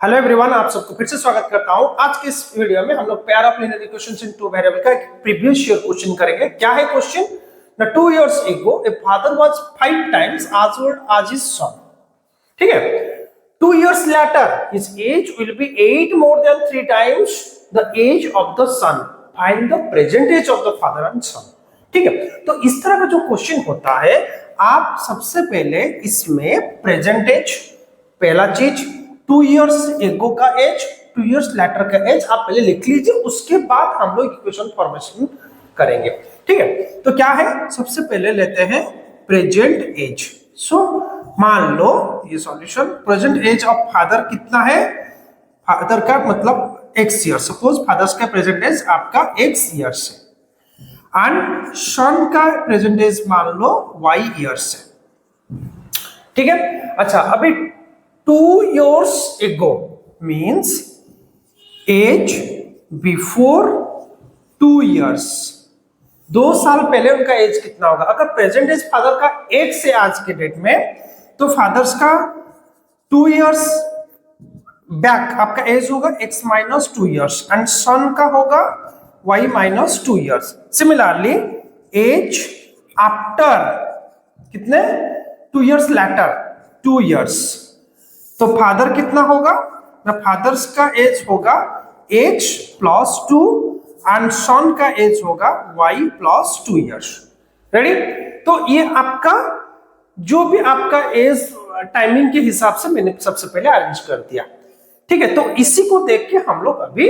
Hello everyone, आप सबको फिर से स्वागत करता हूं। आज के इस वीडियो में हम लोग pair of linear equations in two variable का एक प्रीवियस ईयर क्वेश्चन करेंगे। क्या है question? The 2 years ago a father was 5 times as old as his son। ठीक है, 2 years later his age will be 8 more than 3 times the age of the son। Find the present age of the father and son। ठीक है, तो इस तरह का जो question होता है, आप सबसे पहले इसमें प्रेजेंट एज पहला चीज, 2 years एगो का एज, 2 years लेटर का एज आप पहले लिख लीजिए, उसके बाद हम लोग इक्वेशन फॉर्मेशन करेंगे। ठीक है, तो क्या है, सबसे पहले लेते हैं प्रेजेंट एज। सो मान लो ये solution, present age of father कितना है, फादर का मतलब x ईयर, सपोज फादर्स का प्रेजेंट एज आपका x ईयर्स है एंड सन का प्रेजेंट एज मान लो y ईयर्स है। ठीक है, अच्छा अभी 2 years ago means age before 2 years। 2 साल पहले उनका एज कितना होगा? अगर प्रेजेंट एज फादर का 1 से आज के डेट में, तो फादर्स का 2 years बैक आपका एज होगा x minus 2 years and son का होगा y minus 2 years। Similarly age after कितने, 2 years लेटर 2 years, तो फादर कितना होगा? फादर्स का एज होगा x प्लस 2 एंड सन का एज होगा y प्लस 2 years। रेडी? तो ये आपका जो भी आपका एज टाइमिंग के हिसाब से मैंने सबसे पहले अरेंज कर दिया। ठीक है, तो इसी को देख के हम लोग अभी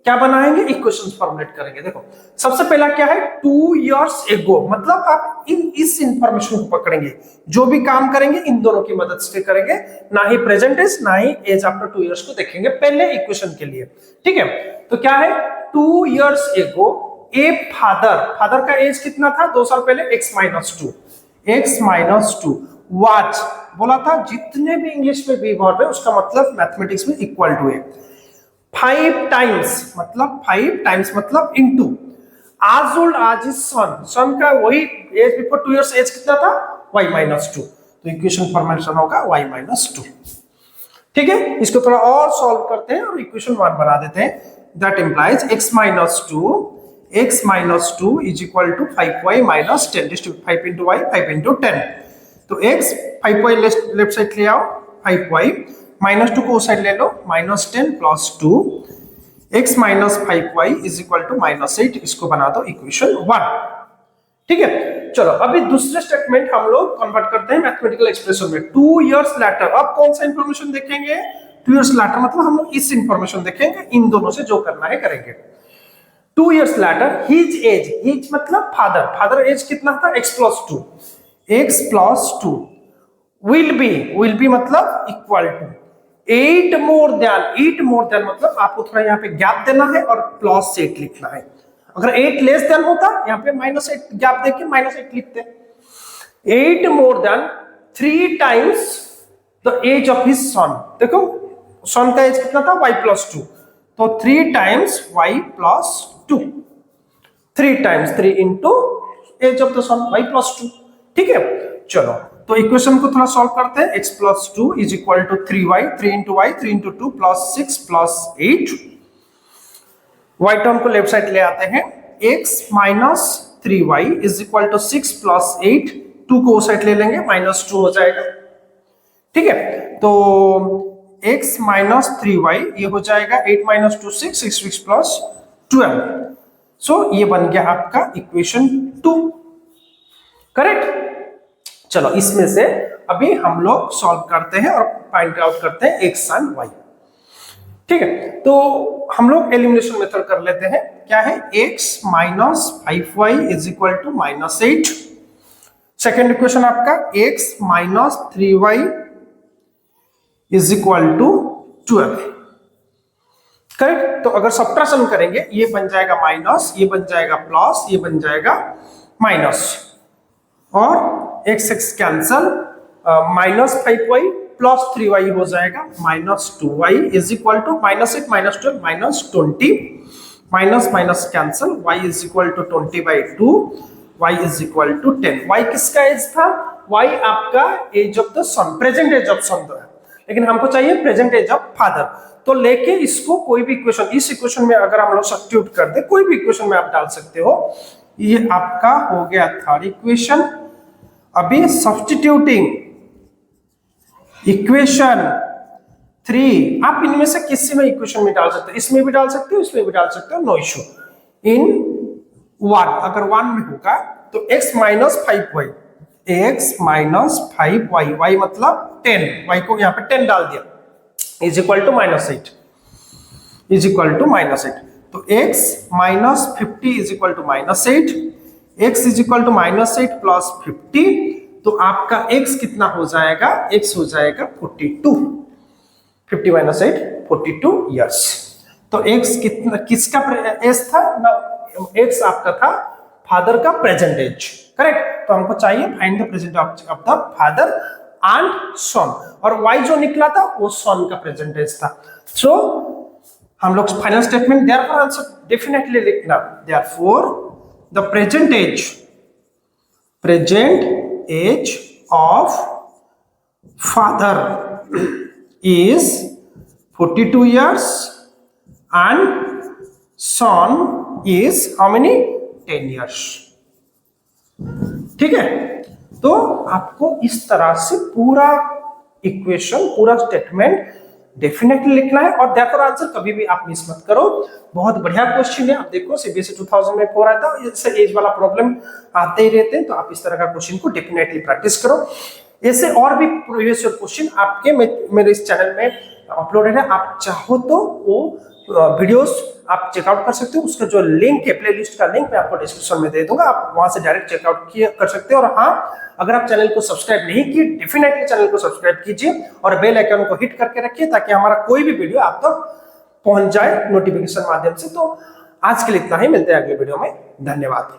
क्या बनाएंगे, इक्वेशंस फॉर्मुलेट करेंगे। देखो सबसे पहला क्या है, 2 years ago, मतलब आप इस इंफॉर्मेशन को पकड़ेंगे, जो भी काम करेंगे इन दोनों की मदद से करेंगे, ना ही प्रेजेंट एज ना ही एज आफ्टर 2 years को देखेंगे पहले इक्वेशन के लिए। ठीक है, तो क्या है, 2 years ago ए फादर का एज कितना था 2 साल पहले, x माइनस 2 वाट बोला था। जितने भी इंग्लिश में भी वर्ब है उसका मतलब मैथमेटिक्स में इक्वल टू है। 5 टाइम्स मतलब into, as old as his son, सन का वही एज बिफोर 2 years एज कितना था, y माइनस 2, तो इक्वेशन फॉर्मेशन होगा y माइनस 2। ठीक है, इसको थोड़ा और सॉल्व करते हैं और इक्वेशन 1 बना देते हैं। That implies x minus 2 is equal to 5y minus 10, distribute 5 into y 5 into 10, तो x 5y लेफ्ट साइड ले आओ, 5y माइनस 2 को साइड ले लो, minus 10 plus 2, x minus 5y is equal to minus 8, इसको बना दो इक्वेशन 1। ठीक है, चलो अभी दूसरे स्टेटमेंट हम लोग कन्वर्ट करते हैं मैथमेटिकल एक्सप्रेशन में। 2 years लेटर, अब कौन सा इंफॉर्मेशन देखेंगे, 2 years लेटर मतलब हम लोग इस इंफॉर्मेशन देखेंगे, इन दोनों से जो करना है करेंगे। 2 years लेटर हिज मतलब फादर एज कितना था, x प्लस 2 विल बी मतलब इक्वल टू 8 मोर देन मतलब आपको थोड़ा यहाँ पे गैप देना है और प्लस 8 लिखना है। अगर 8 लेस देन होता, यहाँ पे माइनस 8 गैप देके माइनस 8 लिखते। 8 more than 3 times the age of his son. देखो सन का एज कितना था, y प्लस 2, तो 3 times y plus 2, 3 times 3 into age of the son y plus 2। ठीक है, चलो तो इक्वेशन को थोड़ा सॉल्व करते हैं। x plus 2 is equal to 3y, 3 into y 3 into 2 plus 6 plus 8, y term को लेफ्ट साइड ले आते हैं, x minus 3y is equal to 6 plus 8, 2 को साइड ले लेंगे, माइनस 2 हो जाएगा। ठीक है, तो x माइनस 3y ये हो जाएगा 8 माइनस 2 6 प्लस 12। सो ये बन गया आपका इक्वेशन 2। करेक्ट? चलो इसमें से अभी हम लोग सॉल्व करते हैं और फाइंड आउट करते हैं x एंड y। ठीक है, तो हम लोग एलिमिनेशन मेथड कर लेते हैं। क्या है, x minus 5y is equal to minus 8। Second equation आपका x minus 3y is equal to 12। Correct? तो अगर सब्ट्रैक्शन करेंगे ये बन जाएगा माइनस, ये बन जाएगा प्लस, ये बन जाएगा माइनस, और x cancel, minus 5y plus 3y हो जाएगा minus 2y is equal to minus 8 minus 12 minus 20, minus minus cancel, y is equal to 20/2, y is equal to 10। y किसका एज था, y आपका age of the son, present age of son था। लेकिन हमको चाहिए present age of father. तो लेके इसको कोई भी इक्वेशन, इस इक्वेशन में अगर हम लोग सब्स्टिट्यूट कर दे, कोई भी इक्वेशन में आप डाल सकते हो। ये आपका हो गया थर्ड इक्वेशन। अभी सब्स्टिट्यूटिंग इक्वेशन 3, आप इनमें से किसी में इक्वेशन में डाल सकते हो, इसमें भी डाल सकते हो, इसमें भी डाल सकते हो, नो इशू। इन 1, अगर 1 में होगा तो x minus 5y, x minus 5y, y मतलब 10, y को यहाँ पे 10 डाल दिया, is equal to -8, is equal to -8। तो x minus 50 is equal to -8, x is equal to -8 plus 50, तो आपका x कितना हो जाएगा, x हो जाएगा 42, 50 माइनस 8 42 ईयर्स। तो x कितना, किसका एज था ना, x आपका था फादर का प्रेजेंट एज, करेक्ट। तो हमको चाहिए find the present of the father and son, और y जो निकला था वो सन का प्रेजेंट एज था। सो हम लोग final statement therefore answer definitely लिखना, therefore the present age of father is 42 years and son is how many, 10 years। ठीक है, तो आपको इस तरह से पूरा इक्वेशन, पूरा स्टेटमेंट डेफिनेटली लिखना है, और देयरफॉर आंसर कभी भी आप मिस मत करो। बहुत बढ़िया क्वेश्चन है। आप देखो सीबीएसई 2000 में 4 आया था, इससे एज वाला प्रॉब्लम आते ही रहते हैं, तो आप इस तरह का क्वेश्चन को डेफिनेटली प्रैक्टिस करो। ऐसे और भी प्रीवियस ईयर क्वेश्चन आपके मेरे इस चैनल में अपलोडेड है, आप चाहो तो वो वीडियोस आप चेकआउट कर सकते हो। उसका जो लिंक है, प्लेलिस्ट का लिंक मैं आपको डिस्क्रिप्शन में दे दूंगा, आप वहां से डायरेक्ट चेकआउट कर सकते हो। और हाँ, अगर आप चैनल को सब्सक्राइब नहीं किए, डेफिनेटली चैनल को सब्सक्राइब कीजिए और बेल आइकन को हिट करके रखिए, ताकि हमारा कोई भी वीडियो आप तक पहुंच जाए नोटिफिकेशन माध्यम से। तो आज के लिए इतना ही, मिलते हैं अगले वीडियो में, धन्यवाद।